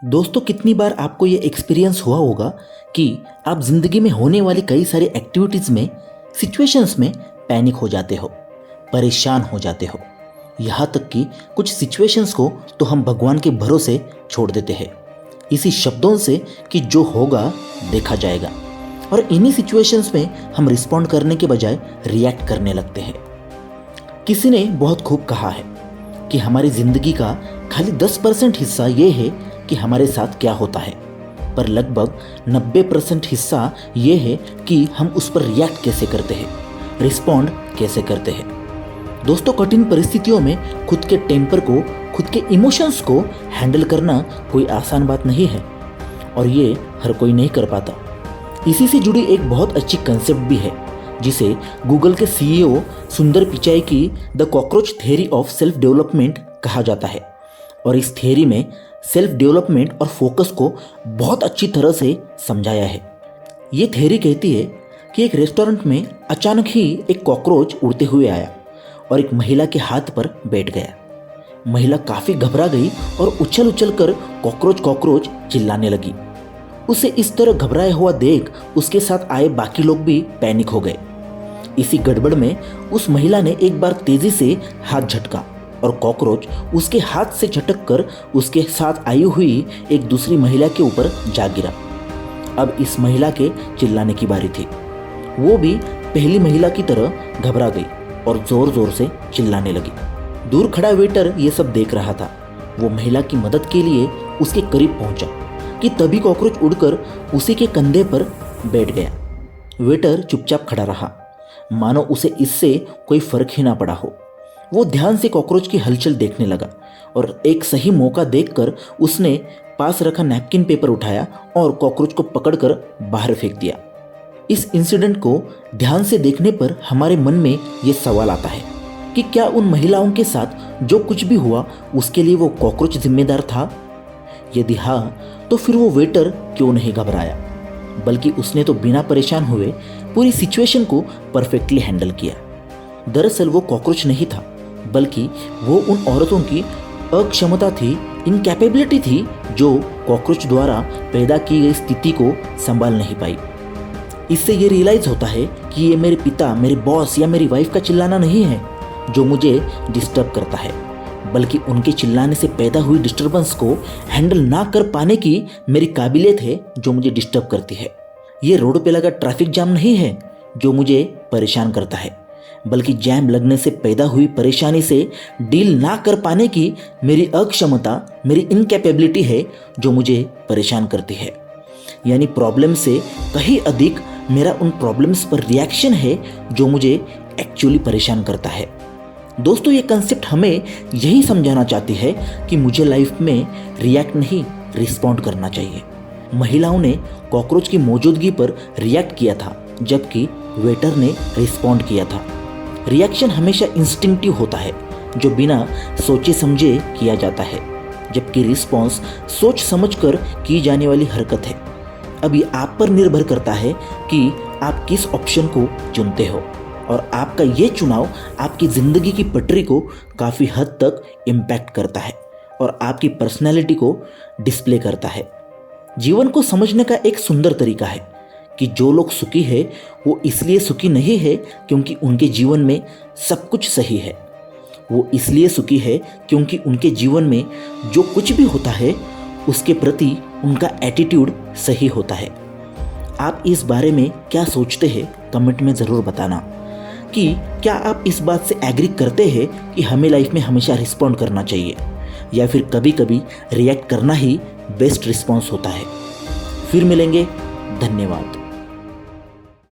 दोस्तों, कितनी बार आपको ये एक्सपीरियंस हुआ होगा कि आप ज़िंदगी में होने वाली कई सारी एक्टिविटीज़ में, सिचुएशंस में पैनिक हो जाते हो, परेशान हो जाते हो। यहाँ तक कि कुछ सिचुएशंस को तो हम भगवान के भरोसे छोड़ देते हैं, इसी शब्दों से कि जो होगा देखा जाएगा। और इन्हीं सिचुएशंस में हम रिस्पॉन्ड करने के बजाय रिएक्ट करने लगते हैं। किसी ने बहुत खूब कहा है कि हमारी ज़िंदगी का खाली 10% हिस्सा ये है कि हमारे साथ क्या होता है, पर लगभग 90% हिस्सा ये है कि हम उस पर रिएक्ट कैसे करते हैं, रिस्पॉन्ड कैसे करते हैं। दोस्तों, कठिन परिस्थितियों में खुद के टेम्पर को, खुद के इमोशंस को हैंडल करना कोई आसान बात नहीं है और ये हर कोई नहीं कर पाता। इसी से जुड़ी एक बहुत अच्छी कंसेप्ट भी है जिसे गूगल के CEO सुंदर पिचाई की the cockroach theory of self development कहा जाता है। और इस थ्योरी में सेल्फ डेवलपमेंट और फोकस को बहुत अच्छी तरह से समझाया है। ये थ्योरी कहती है कि एक रेस्टोरेंट में अचानक ही एक कॉकरोच उड़ते हुए आया और एक महिला के हाथ पर बैठ गया। महिला काफ़ी घबरा गई और उछल उछल कर कॉकरोच कॉकरोच चिल्लाने लगी। उसे इस तरह घबराया हुआ देख उसके साथ आए बाकी लोग भी पैनिक हो गए। इसी गड़बड़ में उस महिला ने एक बार तेजी से हाथ झटका और कॉकरोच उसके हाथ से झटक कर उसके साथ आई हुई एक दूसरी महिला के ऊपर जा गिरा। अब इस महिला के चिल्लाने की बारी थी। वो भी पहली महिला की तरह घबरा गई और जोर जोर से चिल्लाने लगी। दूर खड़ा वेटर ये सब देख रहा था। वो महिला की मदद के लिए उसके करीब पहुंचा कि तभी कॉकरोच उड़कर उसी के कंधे पर बैठ गया। वेटर चुपचाप खड़ा रहा, मानो उसे इससे कोई फर्क ही ना पड़ा हो। वो ध्यान से कॉकरोच की हलचल देखने लगा और एक सही मौका देखकर उसने पास रखा नैपकिन पेपर उठाया और कॉकरोच को पकड़कर बाहर फेंक दिया। इस इंसिडेंट को ध्यान से देखने पर हमारे मन में ये सवाल आता है कि क्या उन महिलाओं के साथ जो कुछ भी हुआ उसके लिए वो कॉकरोच जिम्मेदार था? यदि हाँ, तो फिर वो वेटर क्यों नहीं घबराया, बल्कि उसने तो बिना परेशान हुए पूरी सिचुएशन को परफेक्टली हैंडल किया। दरअसल वो कॉकरोच नहीं था, बल्कि वो उन औरतों की अक्षमता थी, इनकैपेबिलिटी थी, जो कॉकरोच द्वारा पैदा की गई स्थिति को संभाल नहीं पाई। इससे ये रियलाइज होता है कि ये मेरे पिता, मेरे बॉस या मेरी वाइफ का चिल्लाना नहीं है जो मुझे डिस्टर्ब करता है, बल्कि उनके चिल्लाने से पैदा हुई डिस्टर्बेंस को हैंडल ना कर पाने की मेरी काबिलियत है जो मुझे डिस्टर्ब करती है। ये रोड पे लगा ट्रैफिक जाम नहीं है जो मुझे परेशान करता है, बल्कि जैम लगने से पैदा हुई परेशानी से डील ना कर पाने की मेरी अक्षमता, मेरी इनकैपेबिलिटी है जो मुझे परेशान करती है। यानी प्रॉब्लम से कहीं अधिक मेरा उन प्रॉब्लम्स पर रिएक्शन है जो मुझे एक्चुअली परेशान करता है। दोस्तों, ये कंसेप्ट हमें यही समझाना चाहती है कि मुझे लाइफ में रिएक्ट नहीं, रिस्पॉन्ड करना चाहिए। महिलाओं ने कॉकरोच की मौजूदगी पर रिएक्ट किया था, जबकि वेटर ने रिस्पॉन्ड किया था। रिएक्शन हमेशा इंस्टिंक्टिव होता है, जो बिना सोचे समझे किया जाता है, जबकि रिस्पॉन्स सोच समझकर की जाने वाली हरकत है। अब ये आप पर निर्भर करता है कि आप किस ऑप्शन को चुनते हो, और आपका ये चुनाव आपकी ज़िंदगी की पटरी को काफ़ी हद तक इम्पैक्ट करता है और आपकी पर्सनैलिटी को डिस्प्ले करता है। जीवन को समझने का एक सुंदर तरीका है कि जो लोग सुखी है वो इसलिए सुखी नहीं है क्योंकि उनके जीवन में सब कुछ सही है। वो इसलिए सुखी है क्योंकि उनके जीवन में जो कुछ भी होता है उसके प्रति उनका एटीट्यूड सही होता है। आप इस बारे में क्या सोचते हैं, कमेंट में ज़रूर बताना कि क्या आप इस बात से एग्री करते हैं कि हमें लाइफ में हमेशा रिस्पॉन्ड करना चाहिए, या फिर कभी कभी रिएक्ट करना ही बेस्ट रिस्पॉन्स होता है। फिर मिलेंगे। धन्यवाद।